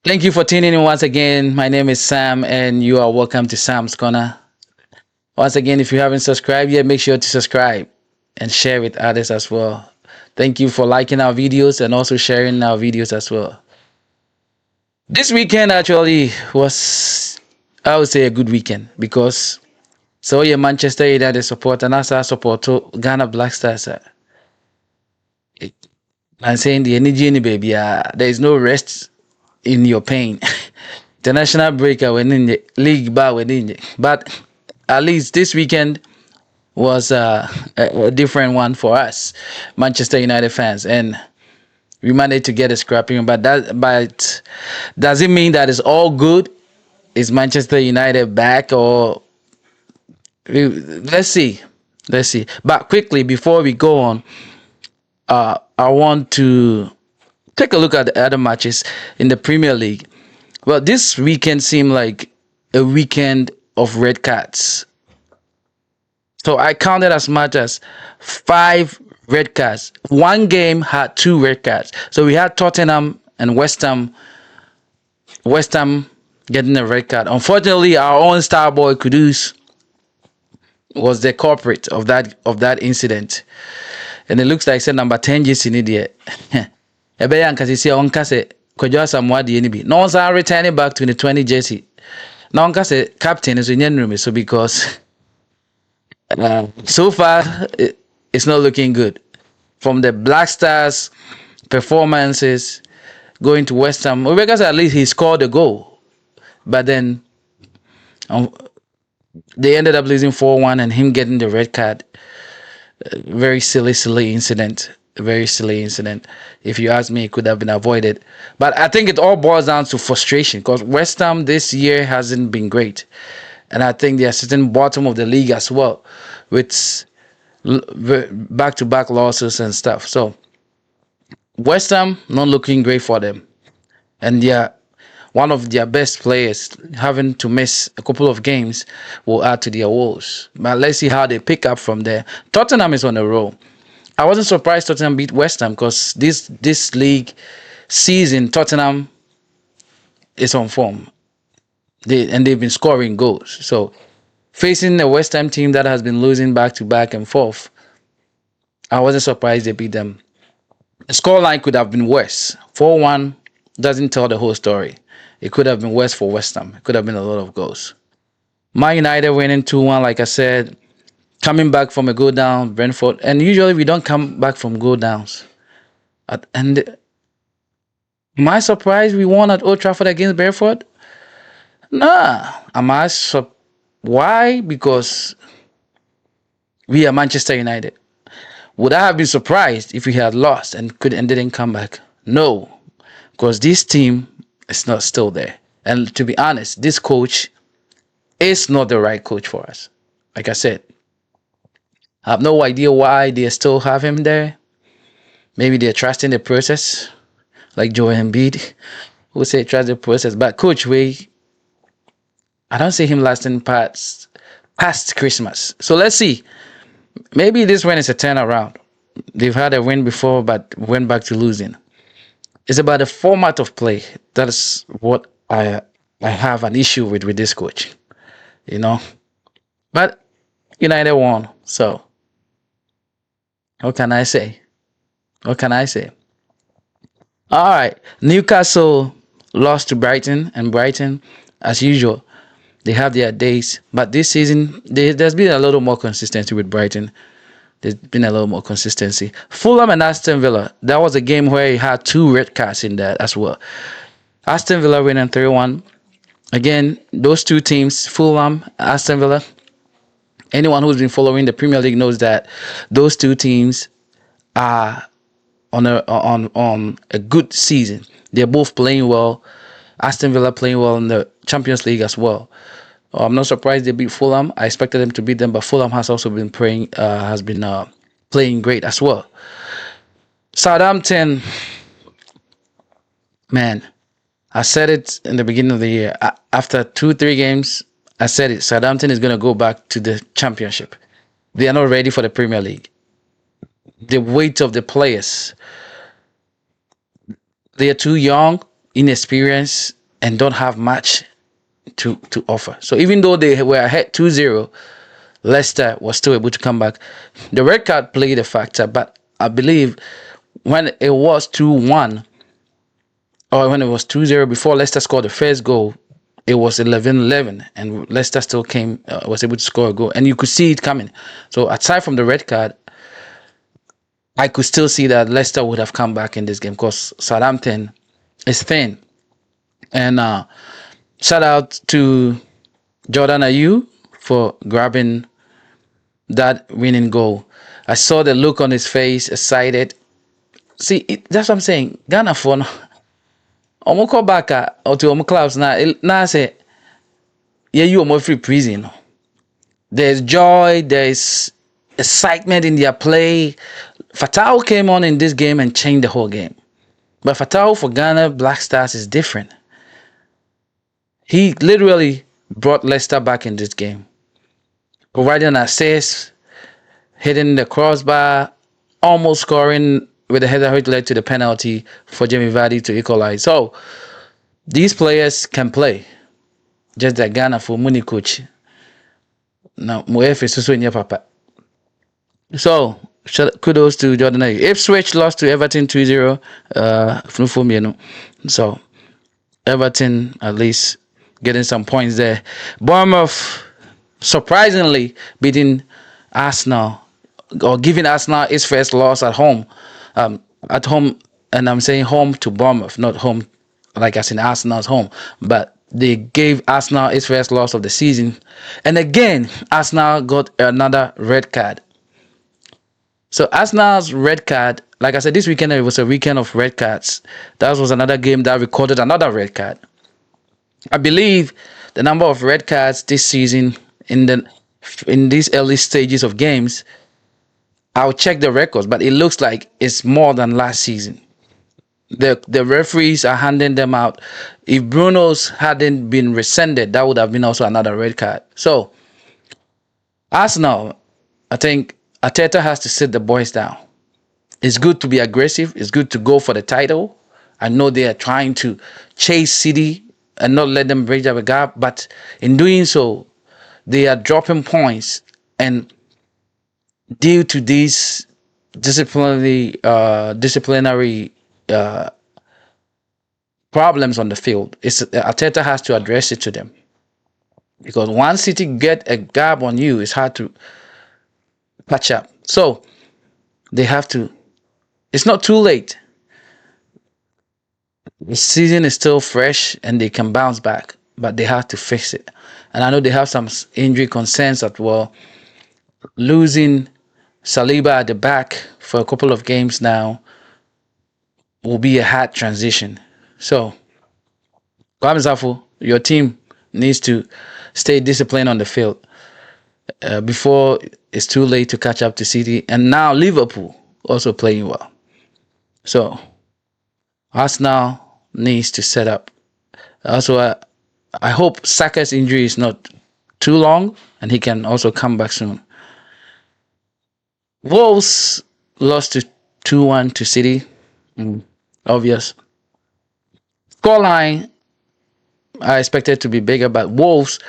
Thank you for tuning in once again. My name is Sam, and you are welcome to Sam's Corner. Once again, if you haven't subscribed yet, make sure to subscribe and share with others as well. Thank you for liking our videos and also sharing our videos as well. This weekend actually was, I would say, a good weekend because so you're Manchester United support and as I support to Ghana Black Stars. I'm saying the energy in the baby. There is no rest in your pain. International break when in the league bar within it. But at least this weekend was a different one for us, Manchester United fans, and we managed to get a scrapping. But does it mean that it's all good? Is Manchester United back or let's see. Let's see. But quickly before we go on, I want to take a look at the other matches in the Premier League. Well, this weekend seemed like a weekend of red cards. So I counted as much as 5 red cards. One game had 2 red cards. So we had Tottenham and West Ham. West Ham getting a red card. Unfortunately, our own star boy Kudus was the culprit of that incident. And it looks like number 10 just in it. Ebeyan kasi on kase Kojo Samwadi enibi. No one's returning back to the 20 jersey. No one kase captain is in room so because so far it's not looking good. From the Black Stars performances going to West Ham, because at least he scored a goal, but then they ended up losing 4-1 and him getting the red card. Very silly incident. Very silly incident. If you ask me, it could have been avoided. But I think it all boils down to frustration because West Ham this year hasn't been great. And I think they are sitting bottom of the league as well with back-to-back losses and stuff. So West Ham not looking great for them. And one of their best players having to miss a couple of games will add to their woes. But let's see how they pick up from there. Tottenham is on a roll. I wasn't surprised Tottenham beat West Ham because this league season Tottenham is on form. They've been scoring goals. So facing a West Ham team that has been losing back to back and forth, I wasn't surprised they beat them. The scoreline could have been worse. 4-1 doesn't tell the whole story. It could have been worse for West Ham. It could have been a lot of goals. Man United winning 2-1, like I said. Coming back from a go down, Brentford, and usually we don't come back from go downs. And am I surprised we won at Old Trafford against Brentford? Nah. Why? Because we are Manchester United. Would I have been surprised if we had lost and didn't come back? No, because this team is not still there. And to be honest, this coach is not the right coach for us. Like I said, I have no idea why they still have him there. Maybe they're trusting the process, like Joe Embiid, who say trust the process. But Coach Way, I don't see him lasting past Christmas. So let's see. Maybe this win is a turnaround. They've had a win before, but went back to losing. It's about the format of play. That is what I have an issue with this coach. But United won, so. What can I say? All right. Newcastle lost to Brighton, and Brighton, as usual, they have their days. But this season, there's been a little more consistency with Brighton. Fulham and Aston Villa. That was a game where he had 2 red cards in there as well. Aston Villa winning 3-1. Again, those two teams, Fulham, Aston Villa. Anyone who's been following the Premier League knows that those two teams are on a good season. They're both playing well. Aston Villa playing well in the Champions League as well. I'm not surprised they beat Fulham. I expected them to beat them, but Fulham has also been playing great as well. Southampton, man, I said it in the beginning of the year. After 2-3 games, I said it. Southampton is going to go back to the Championship. They are not ready for the Premier League. The weight of the players, they are too young, inexperienced, and don't have much to offer. So even though they were ahead 2-0, Leicester was still able to come back. The red card played a factor, but I believe when it was 2-1 or when it was 2-0 before Leicester scored the first goal, it was 11-11 and Leicester still was able to score a goal and you could see it coming. So aside from the red card, I could still see that Leicester would have come back in this game because Southampton is thin. And shout out to Jordan Ayew for grabbing that winning goal. I saw the look on his face, excited. See, that's what I'm saying. Ghana for omo call back or to omo clubs now say yeah you omo free prison. There's joy, there's excitement in their play. Fatau came on in this game and changed the whole game. But Fatau for Ghana Black Stars is different. He literally brought Leicester back in this game, providing an assist, hitting the crossbar, almost scoring with a header which led to the penalty for Jamie Vardy to equalize. So these players can play. Just that Ghana for money coach. Now Muefe Susu Papa. So kudos to Jordan Ayew. Ipswich lost to Everton 2-0. So Everton at least getting some points there. Bournemouth surprisingly beating Arsenal or giving Arsenal its first loss at home. At home, and I'm saying home to Bournemouth, not home like as in Arsenal's home, but they gave Arsenal its first loss of the season. And again, Arsenal got another red card. So Arsenal's red card, like I said, this weekend it was a weekend of red cards. That was another game that recorded another red card. I believe the number of red cards this season in these early stages of games, I'll check the records, but it looks like it's more than last season. The referees are handing them out. If Bruno's hadn't been rescinded, that would have been also another red card. So Arsenal, I think Arteta has to sit the boys down. It's good to be aggressive. It's good to go for the title. I know they are trying to chase City and not let them bridge up a gap, but in doing so, they are dropping points. And due to these disciplinary problems on the field, Arteta has to address it to them. Because once City get a gap on you, it's hard to patch up. So they have to. It's not too late. The season is still fresh and they can bounce back, but they have to fix it. And I know they have some injury concerns as well. Losing Saliba at the back for a couple of games now will be a hard transition. So, Kwame Zafu, your team needs to stay disciplined on the field before it's too late to catch up to City. And now Liverpool also playing well. So, Arsenal needs to set up. Also, I hope Saka's injury is not too long and he can also come back soon. Wolves lost to 2-1 to City. Obvious. Scoreline, I expected to be bigger, but Wolves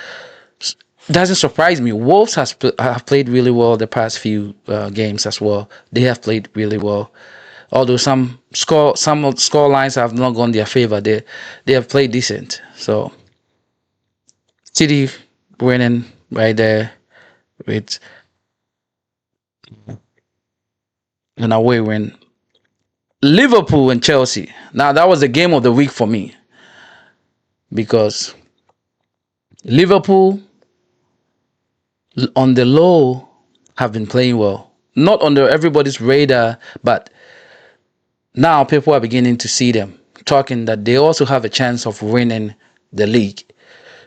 doesn't surprise me. Wolves have played really well the past few games as well. They have played really well. Although some score lines have not gone their favor, they have played decent. So City winning right there with an away win. Liverpool and Chelsea. Now that was the game of the week for me because Liverpool on the low have been playing well. Not under everybody's radar, but now people are beginning to see them talking that they also have a chance of winning the league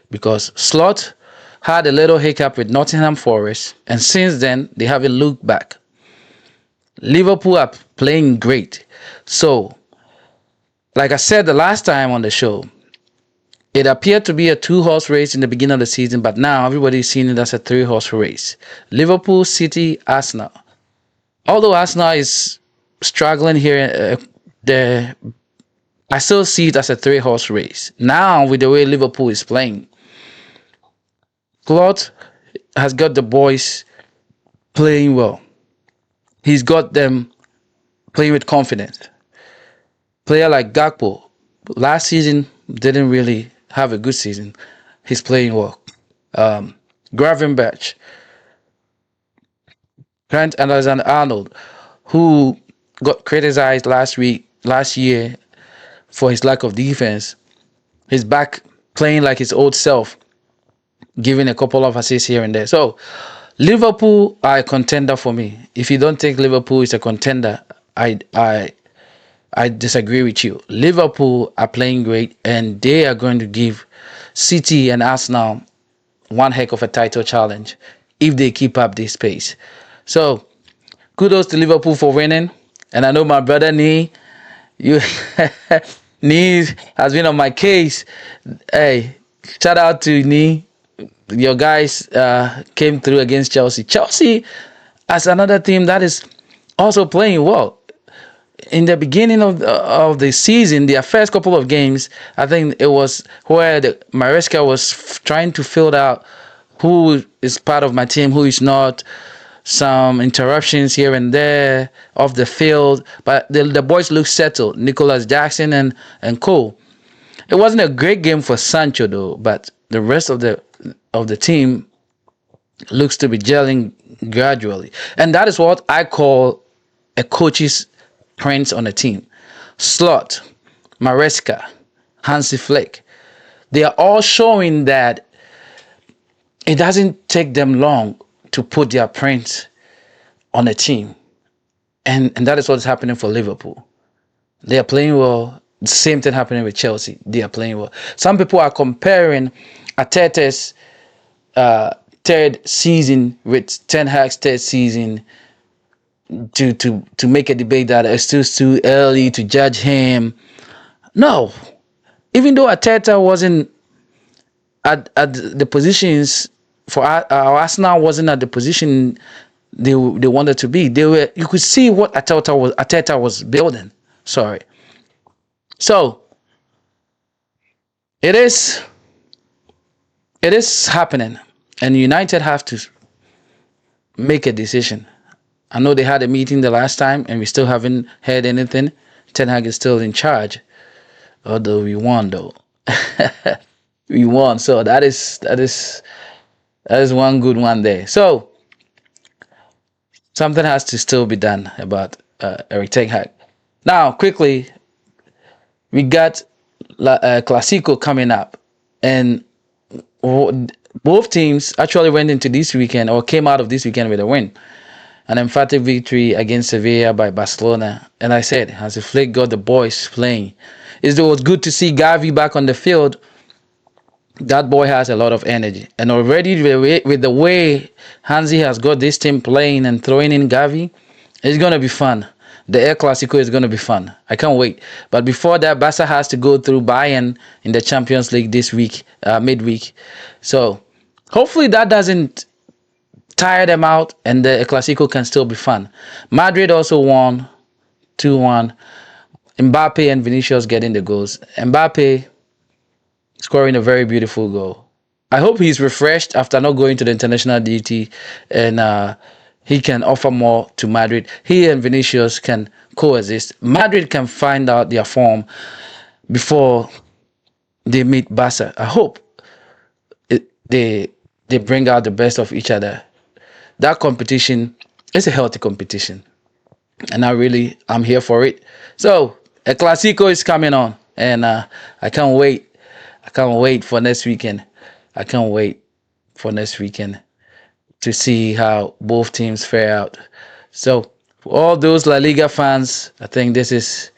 because Slot had a little hiccup with Nottingham Forest and since then they haven't looked back. Liverpool are playing great. So, like I said the last time on the show, It appeared to be a two-horse race in the beginning of the season, but now everybody's seeing it as a three-horse race. Liverpool, City, Arsenal. Although Arsenal is struggling here, the I still see it as a three-horse race. Now, with the way Liverpool is playing, Klopp has got the boys playing well. He's got them playing with confidence. Player like Gakpo, last season didn't really have a good season. He's playing well. Gravenberch, Grant Alexander-Arnold, who got criticized last year for his lack of defense, he's back playing like his old self, giving a couple of assists here and there. So Liverpool are a contender for me. If you don't think Liverpool is a contender, I disagree with you. Liverpool are playing great, and they are going to give City and Arsenal one heck of a title challenge if they keep up this pace. So kudos to Liverpool for winning. And I know my brother Nee, you Nee has been on my case. Hey, shout out to Nee. Your guys came through against Chelsea. Chelsea, as another team that is also playing well. In the beginning of the season, their first couple of games, I think it was where Maresca was trying to fill out who is part of my team, who is not. Some interruptions here and there off the field, but the boys look settled. Nicholas Jackson and Cole. It wasn't a great game for Sancho though, but the rest of the team looks to be gelling gradually, and that is what I call a coach's prints on a team. Slot, Maresca, Hansi Flick. They are all showing that it doesn't take them long to put their print on a team. And that is what's happening for Liverpool. They are playing well. The same thing happening with Chelsea. They are playing well. Some people are comparing Arteta's third season with Ten Hag's third season to make a debate that it's still too early to judge him. No. Even though Arteta wasn't at the positions for Arsenal wasn't at the position they wanted to be. You could see what Arteta was building. Sorry. So it is happening, and United have to make a decision. I know they had a meeting the last time, and we still haven't heard anything. Ten Hag is still in charge, although we won though. We won, so that is one good one there. So something has to still be done about Eric Ten Hag. Now, quickly, we got Clasico coming up, and both teams actually went into this weekend or came out of this weekend with a win. An emphatic victory against Sevilla by Barcelona. And I said, Hansi Flick got the boys playing. It was good to see Gavi back on the field. That boy has a lot of energy. And already with the way Hansi has got this team playing and throwing in Gavi, it's going to be fun. The El Clasico is going to be fun. I can't wait. But before that, Barca has to go through Bayern in the Champions League this week, midweek. So hopefully that doesn't tire them out, and the El Clasico can still be fun. Madrid also won 2-1. Mbappe and Vinicius getting the goals. Mbappe scoring a very beautiful goal. I hope he's refreshed after not going to the international duty, and he can offer more to Madrid. He and Vinicius can coexist. Madrid can find out their form before they meet Barca. I hope they bring out the best of each other. That competition is a healthy competition, and I'm here for it. So a Clasico is coming on, and I can't wait. I can't wait for next weekend. I can't wait for next weekend to see how both teams fare out. So for all those La Liga fans, I think this is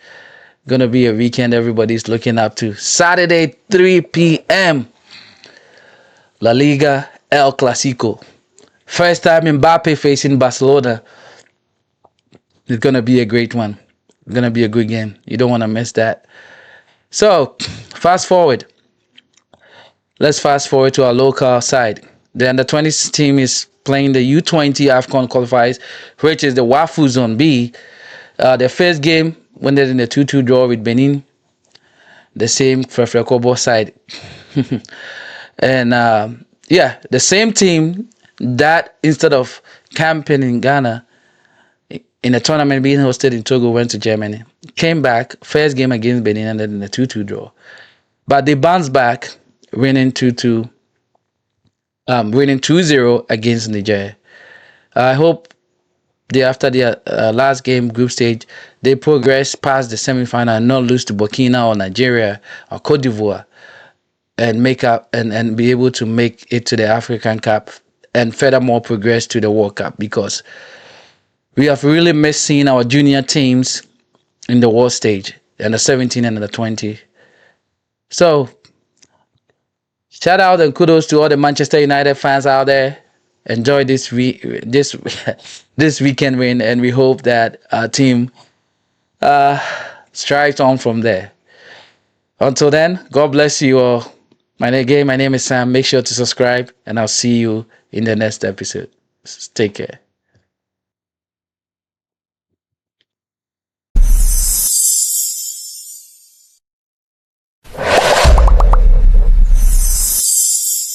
gonna be a weekend everybody's looking up to. Saturday, 3 p.m. La Liga El Clasico. First time Mbappe facing Barcelona. It's going to be a great one. It's going to be a good game. You don't want to miss that. So, fast forward. let's fast forward to our local side. The under 20s team is playing the U20 AFCON qualifiers, which is the WAFU Zone B. Their first game went in a 2-2 draw with Benin, the same Fefrekobo side. And yeah, the same team that instead of camping in Ghana in a tournament being hosted in Togo went to Germany, came back, first game against Benin ended in a 2-2 draw. But they bounced back, winning 2-2, winning 2-0 against Niger. I hope after their last game group stage, they progress past the semi-final and not lose to Burkina or Nigeria or Cote d'Ivoire, and make up and be able to make it to the African Cup and furthermore progress to the World Cup, because we have really missed seeing our junior teams in the world stage, and the 17 and the 20. So shout out and kudos to all the Manchester United fans out there. Enjoy this this weekend win, and we hope that our team strives on from there. Until then, God bless you all. My name is Sam. Make sure to subscribe, and I'll see you in the next episode. Take care.